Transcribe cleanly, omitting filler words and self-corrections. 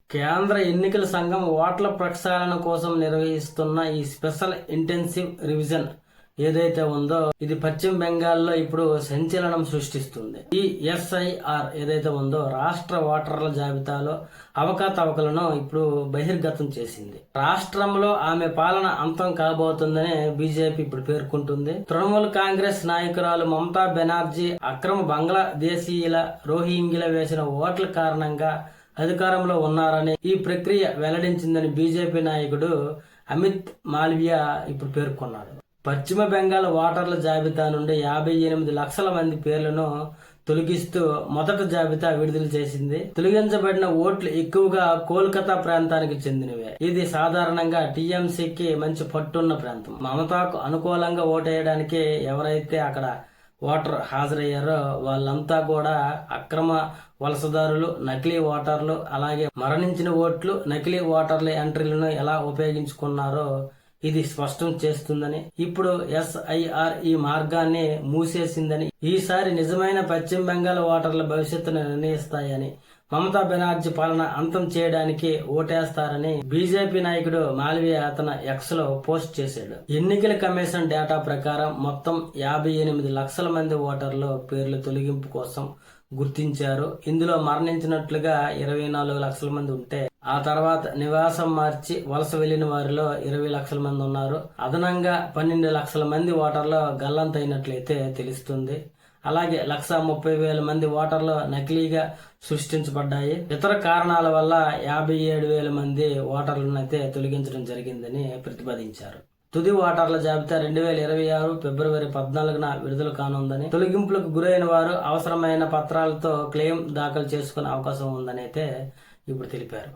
కేంద్ర ఎన్నికల సంఘం ఓట్ల ప్రక్షాళన కోసం నిర్వహిస్తున్న ఈ స్పెషల్ ఇంటెన్సివ్ రివిజన్ ఏదైతే ఉందో ఇది పశ్చిమ బెంగాల్లో ఇప్పుడు సంచలనం సృష్టిస్తుంది. ఈ ఎస్ఐఆర్ ఏదైతే ఉందో రాష్ట్ర ఓటర్ల జాబితాలో అవకతవకలను ఇప్పుడు బహిర్గతం చేసింది. రాష్ట్రంలో ఆమె పాలన అంతం కాబోతుందని బీజేపీ ఇప్పుడు పేర్కొంటుంది. తృణమూల్ కాంగ్రెస్ నాయకురాలు మమతా బెనర్జీ అక్రమ బంగ్లాదేశీయుల రోహింగ్యుల వేసిన ఓట్ల కారణంగా అధికారంలో ఉన్నారని ఈ ప్రక్రియ వెల్లడించిందని బీజేపీ నాయకుడు అమిత్ మాల్వియా ఇప్పుడు పేర్కొన్నాడు. పశ్చిమ బెంగాల్ ఓటర్ల జాబితా నుండి 58 లక్షల మంది పేర్లను తొలగిస్తూ మొదటి జాబితా విడుదల చేసింది. తొలగించబడిన ఓట్లు ఎక్కువగా కోల్కతా ప్రాంతానికి చెందినవే. ఇది సాధారణంగా టీఎంసీకి మంచి పట్టున్న ప్రాంతం. మమతాకు అనుకూలంగా ఓటేయడానికి ఎవరైతే అక్కడ ఓటర్ హాజరయ్యారో వాళ్ళంతా కూడా అక్రమ వలసదారులు, నకిలీ ఓటర్లు, అలాగే మరణించిన ఓట్లు, నకిలీ ఓటర్ల ఎంట్రీలను ఎలా ఉపయోగించుకున్నారో ఇది స్పష్టం చేస్తుందని, ఇప్పుడు ఎస్ఐఆర్ ఈ మార్గాన్ని మూసేసిందని, ఈసారి నిజమైన పశ్చిమ బెంగాల్ ఓటర్ల భవిష్యత్తును నిర్ణయిస్తాయని, మమతా బెనర్జీ పాలన అంతం చేయడానికి ఓటేస్తారని బీజేపీ నాయకుడు మాల్వియా తన ఎక్స్ లో పోస్ట్ చేశాడు. ఎన్నికల కమిషన్ డేటా ప్రకారం మొత్తం 58 లక్షల మంది ఓటర్లు పేర్ల తొలగింపు కోసం గుర్తించారు. ఇందులో మరణించినట్లుగా 24 లక్షల మంది ఉంటే ఆ తర్వాత నివాసం మార్చి వలస వెళ్లిన వారిలో 20 లక్షల మంది ఉన్నారు. అదనంగా 12 లక్షల మంది ఓటర్లు గల్లంతైనట్లయితే తెలుస్తుంది. అలాగే 1,30,000 మంది ఓటర్లు నకిలీగా సృష్టించబడ్డాయి. ఇతర కారణాల వల్ల 57,000 మంది ఓటర్లను అయితే తొలగించడం జరిగిందని ప్రతిపాదించారు. తుది ఓటర్ల జాబితా 2026 ఫిబ్రవరి 14న విడుదల కానుందని, తొలగింపులకు గురైన వారు అవసరమైన పత్రాలతో క్లెయిమ్ దాఖలు చేసుకునే అవకాశం ఉందని అయితే ఇప్పుడు తెలిపారు.